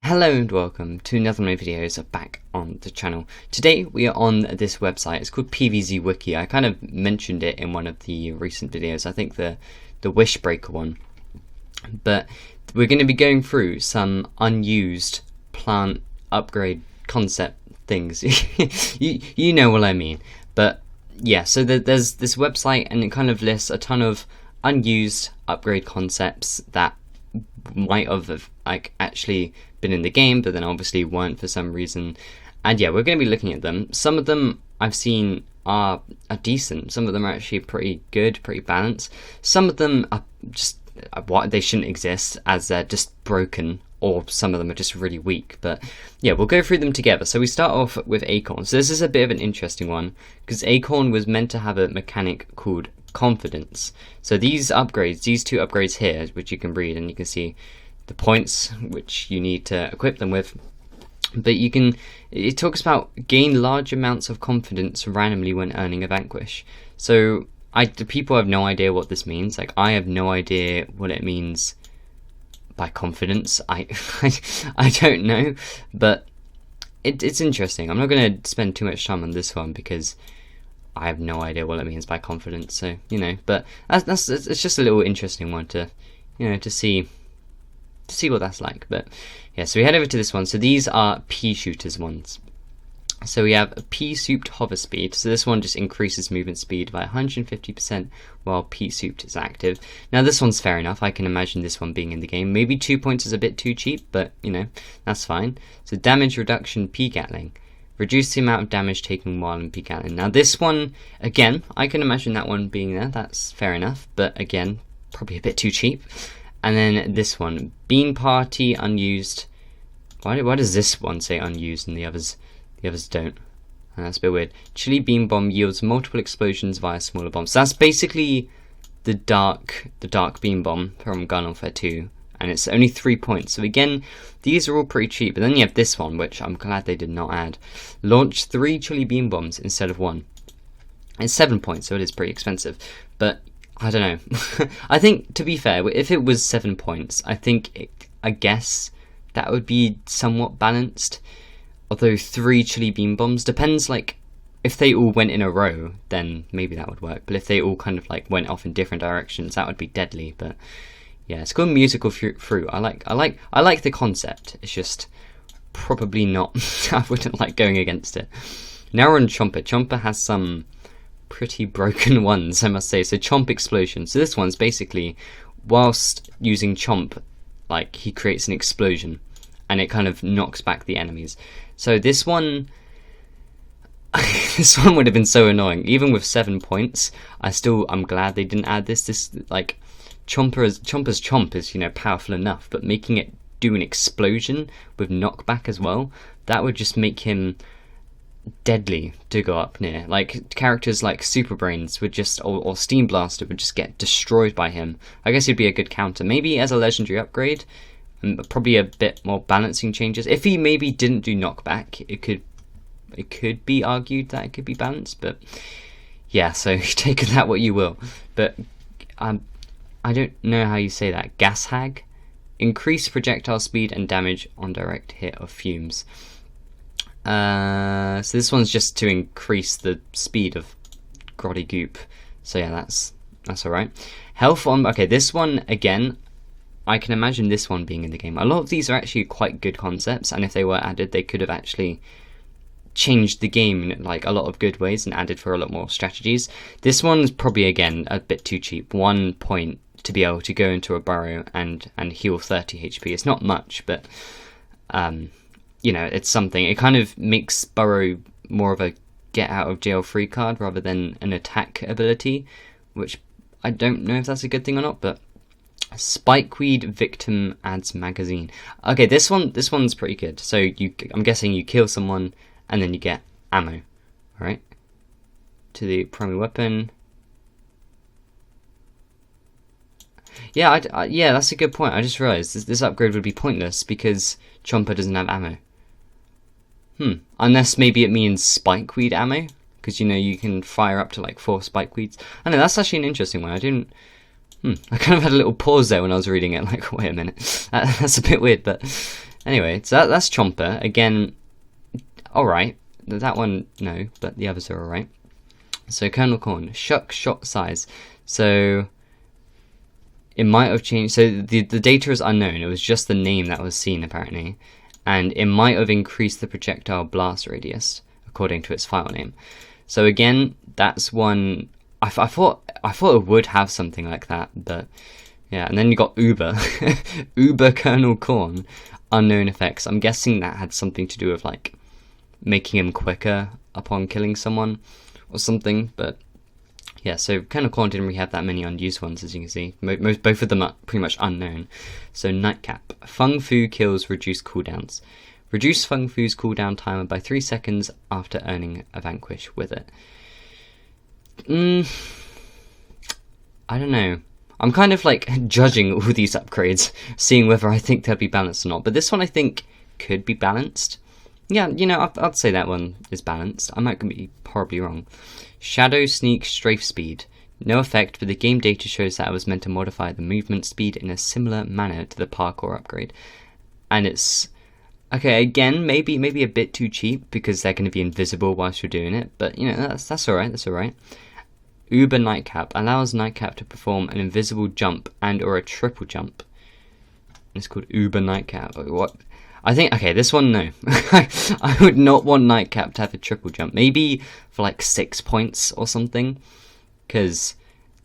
Hello and welcome to another one of my videos back on the channel. Today we are on this website. It's called PvZ Wiki. I kind of mentioned it in one of the recent videos, I think the Wishbreaker one. But we're going to be going through some unused plant upgrade concept things. you know what I mean. But yeah, so there's this website and it kind of lists a ton of unused upgrade concepts that might have like actually been in the game, but then obviously weren't for some reason. And yeah, we're going to be looking at them. Some of them I've seen are decent. Some of them are actually pretty good, pretty balanced. Some of them are just what they shouldn't exist, as they're just broken, or some of them are just really weak. But yeah, we'll go through them together. So we start off with Acorn. So this is a bit of an interesting one because Acorn was meant to have a mechanic called confidence. So these upgrades, these two upgrades here, which you can read and you can see the points which you need to equip them with, but it talks about gain large amounts of confidence randomly when earning a vanquish. So the people have no idea what this means. Like, I have no idea what it means by confidence. I don't know, but it's interesting. I'm not going to spend too much time on this one because I have no idea what it means by confidence. So but it's just a little interesting one to to see what that's like. But yeah, so we head over to this one. So these are pea shooters ones. So we have a pea souped hover speed. So this one just increases movement speed by 150% while pea souped is active. Now this one's fair enough. I can imagine this one being in the game. Maybe 2 points is a bit too cheap, but that's fine. So damage reduction pea gatling. Reduce the amount of damage taken while in pea gatling. Now this one, again, I can imagine that one being there. That's fair enough, but again, probably a bit too cheap. And then this one, Bean Party unused. Why does this one say unused and the others don't? That's a bit weird. Chili Bean Bomb yields multiple explosions via smaller bombs. So that's basically the dark Bean Bomb from Gun Warfare 2, and it's only 3 points. So again, these are all pretty cheap. But then you have this one, which I'm glad they did not add. Launch 3 Chili Bean Bombs instead of 1. It's 7 points, so it is pretty expensive. But I don't know. I think, to be fair, if it was 7 points, I guess that would be somewhat balanced. Although 3 Chili Bean Bombs depends, like, if they all went in a row, then maybe that would work. But if they all kind of like went off in different directions, that would be deadly. But yeah, it's called Musical Fruit. I like the concept. It's just probably not. I wouldn't like going against it. Now we're on Chomper. Chomper has some pretty broken ones, I must say. So Chomp Explosion. So this one's basically, whilst using Chomp, like, he creates an explosion and it kind of knocks back the enemies. So this one this one would have been so annoying. Even with 7 points, I'm glad they didn't add this. This, like, Chomper's Chomp is, powerful enough, but making it do an explosion with knockback as well, that would just make him deadly to go up near. Like, characters like Super Brains would just, or Steam Blaster would just get destroyed by him. I guess he'd be a good counter. Maybe as a legendary upgrade, and probably a bit more balancing changes. If he maybe didn't do knockback, it could be argued that it could be balanced. But yeah, so take that what you will. But I don't know how you say that. Gas Hag. Increase projectile speed and damage on direct hit of fumes. So this one's just to increase the speed of Grotty Goop. So yeah, that's alright. Health on. Okay, this one again, I can imagine this one being in the game. A lot of these are actually quite good concepts, and if they were added, they could have actually changed the game in like a lot of good ways and added for a lot more strategies. This one's probably again a bit too cheap. 1 point to be able to go into a burrow and heal 30 HP. It's not much, but it's something. It kind of makes Burrow more of a get out of jail free card rather than an attack ability, which I don't know if that's a good thing or not. But Spikeweed Victim adds magazine. Okay, this one's pretty good. So I'm guessing you kill someone and then you get ammo. Alright, to the primary weapon. Yeah, yeah, that's a good point. I just realised this upgrade would be pointless because Chomper doesn't have ammo. Unless maybe it means Spikeweed ammo, because you can fire up to like 4 Spikeweeds. I know, that's actually an interesting one. I didn't I kind of had a little pause there when I was reading it, like, wait a minute, that's a bit weird, but Anyway, so that's Chomper. Again, alright. That one, no, but the others are alright. So Kernel Corn, Shuck Shot Size. So it might have changed. So the data is unknown. It was just the name that was seen apparently, and it might have increased the projectile blast radius according to its file name. So again, that's one. I thought it would have something like that, but yeah. And then you got Uber, Uber Kernel Corn, unknown effects. I'm guessing that had something to do with like making him quicker upon killing someone or something, but yeah, so Kernel Corn didn't really have that many unused ones, as you can see. Both of them are pretty much unknown. So Nightcap. Fung Fu kills reduced cooldowns. Reduce Fung Fu's cooldown timer by 3 seconds after earning a vanquish with it. I don't know. I'm kind of like judging all these upgrades, seeing whether I think they'll be balanced or not. But this one I think could be balanced. Yeah, you know, I'd say that one is balanced. I might be horribly wrong. Shadow Sneak Strafe Speed. No effect, but the game data shows that it was meant to modify the movement speed in a similar manner to the parkour upgrade. And it's... okay, again, maybe a bit too cheap because they're going to be invisible whilst you're doing it. But, you know, that's alright, that's alright. Uber Nightcap. Allows Nightcap to perform an invisible jump and or a triple jump. It's called Uber Nightcap. What? I think, okay, this one, no. I would not want Nightcap to have a triple jump. Maybe for like 6 points or something. Because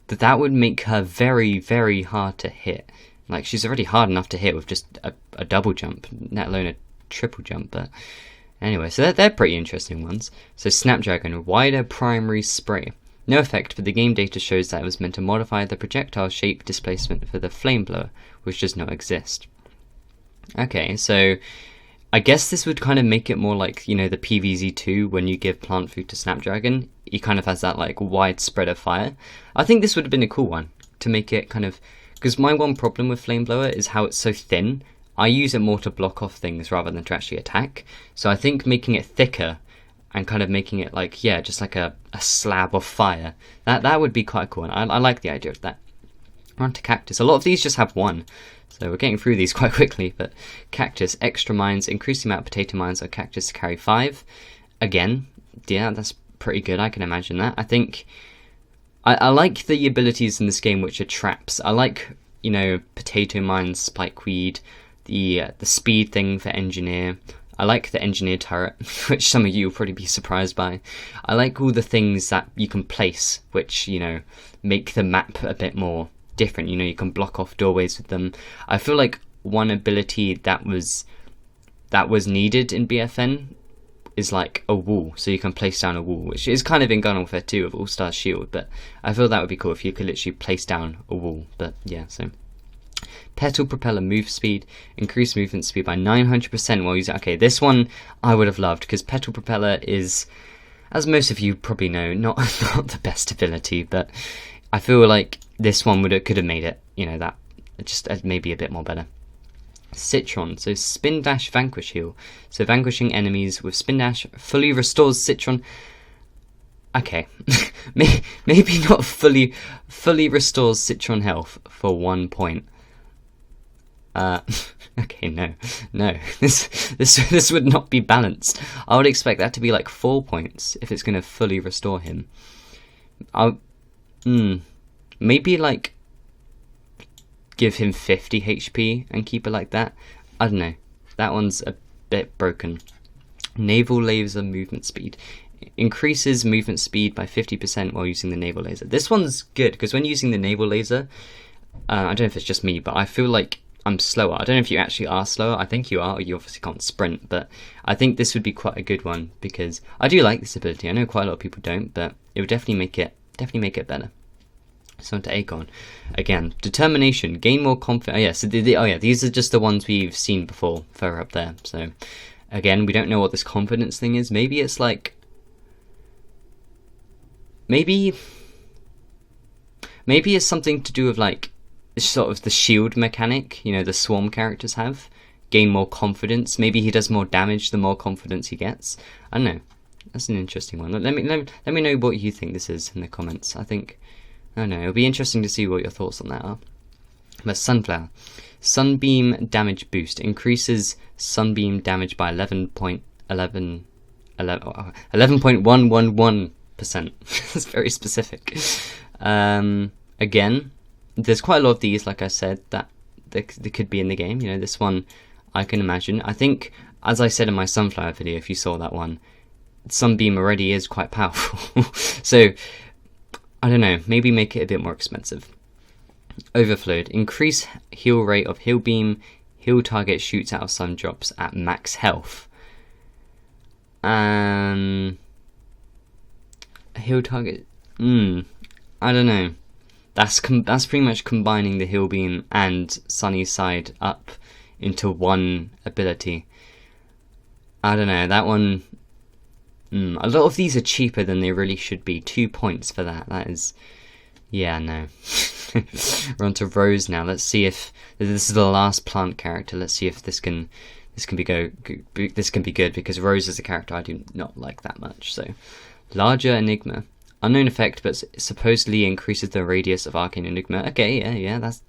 that would make her very, very hard to hit. Like, she's already hard enough to hit with just a double jump, let alone a triple jump. But anyway, so they're pretty interesting ones. So Snapdragon, Wider Primary Spray. No effect, but the game data shows that it was meant to modify the projectile shape displacement for the flame blower, which does not exist. Okay, so I guess this would kind of make it more like, you know, the PVZ2 when you give plant food to Snapdragon. He kind of has that like wide spread of fire. I think this would have been a cool one to make it kind of, because my one problem with Flame Blower is how it's so thin. I use it more to block off things rather than to actually attack. So I think making it thicker and kind of making it like, yeah, just like a slab of fire, that would be quite cool. And I like the idea of that. On to Cactus. A lot of these just have one. So we're getting through these quite quickly, but Cactus, extra mines, increase the amount of potato mines on Cactus to carry 5. Again, yeah, that's pretty good, I can imagine that. I think, I like the abilities in this game which are traps. I like, you know, potato mines, spikeweed, the speed thing for engineer. I like the engineer turret, which some of you will probably be surprised by. I like all the things that you can place, which, you know, make the map a bit more different. You know, you can block off doorways with them. I feel like one ability that was needed in BFN is like a wall, so you can place down a wall, which is kind of in Gun Warfare 2 of All Star Shield, but I feel that would be cool if you could literally place down a wall. But yeah, so Petal Propeller move speed, increase movement speed by 900% while using. Okay, this one I would have loved because Petal Propeller is, as most of you probably know, not the best ability, but I feel like this one could have made it, you know, that just maybe a bit more better. Citron, so Spin Dash Vanquish Heal. So vanquishing enemies with Spin Dash fully restores Citron. Okay, maybe not fully restores Citron health for 1 point. Okay, no, this would not be balanced. I would expect that to be like 4 points if it's going to fully restore him. Maybe like give him 50 HP and keep it like that. I don't know. That one's a bit broken. Naval Laser movement speed. Increases movement speed by 50% while using the naval laser. This one's good because when using the naval laser, I don't know if it's just me, but I feel like I'm slower. I don't know if you actually are slower. I think you are. You obviously can't sprint, but I think this would be quite a good one because I do like this ability. I know quite a lot of people don't, but it would definitely make it better. So on to Acorn. Again, determination, gain more confidence. Oh yeah, these are just the ones we've seen before, further up there. So again, we don't know what this confidence thing is. Maybe it's like, maybe it's something to do with like sort of the shield mechanic, you know, the swarm characters have. Gain more confidence. Maybe he does more damage the more confidence he gets. I don't know. That's an interesting one. Let me know what you think this is in the comments. I don't know, it'll be interesting to see what your thoughts on that are. But Sunflower. Sunbeam damage boost increases sunbeam damage by 11.111%. That's very specific. Again, there's quite a lot of these, like I said, that they could be in the game. You know, this one I can imagine. I think, as I said in my sunflower video, if you saw that one, sunbeam already is quite powerful. So I don't know, maybe make it a bit more expensive. Overflowed. Increase heal rate of heal beam. Heal target shoots out of sun drops at max health. Heal target. I don't know. That's pretty much combining the heal beam and sunny side up into one ability. I don't know. That one. A lot of these are cheaper than they really should be. 2 points for that. That is. Yeah, no. We're on to Rose now. Let's see if this is the last plant character. Let's see if this can be good, because Rose is a character I do not like that much. So, larger Enigma, unknown effect, but supposedly increases the radius of arcane Enigma. Okay, yeah, that's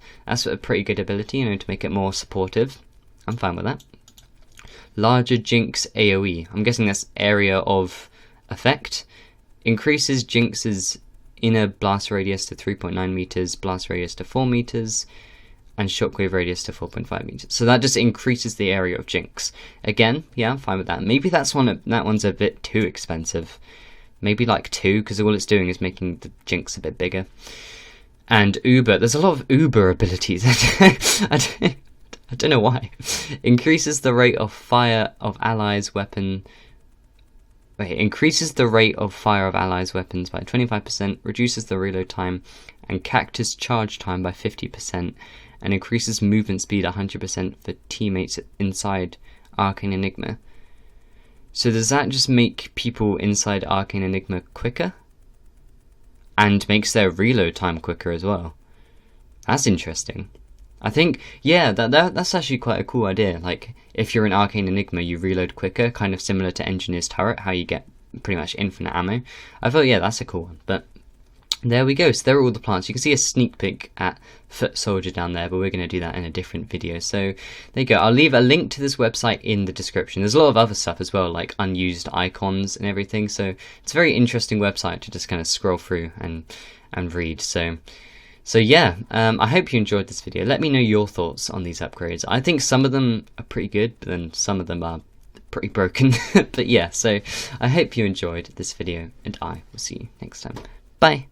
a pretty good ability, you know, to make it more supportive. I'm fine with that. Larger Jinx AoE. I'm guessing that's area of effect. Increases Jinx's inner blast radius to 3.9 meters, blast radius to 4 meters, and shockwave radius to 4.5 meters. So that just increases the area of Jinx. Again, yeah, I'm fine with that. Maybe that one's a bit too expensive. Maybe like 2, because all it's doing is making the Jinx a bit bigger. And Uber. There's a lot of Uber abilities. I don't know why. Increases the rate of fire of allies' weapon. Increases the rate of fire of allies' weapons by 25%, reduces the reload time and cactus charge time by 50%, and increases movement speed 100% for teammates inside Arcane Enigma. So does that just make people inside Arcane Enigma quicker? And makes their reload time quicker as well? That's interesting. I think, yeah, that's actually quite a cool idea. Like, if you're in Arcane Enigma, you reload quicker, kind of similar to Engineer's Turret, how you get pretty much infinite ammo. I thought, yeah, that's a cool one. But there we go. So there are all the plants. You can see a sneak peek at Foot Soldier down there, but we're going to do that in a different video. So there you go. I'll leave a link to this website in the description. There's a lot of other stuff as well, like unused icons and everything. So it's a very interesting website to just kind of scroll through and read. So yeah, I hope you enjoyed this video. Let me know your thoughts on these upgrades. I think some of them are pretty good, but then some of them are pretty broken. But yeah, so I hope you enjoyed this video, and I will see you next time. Bye!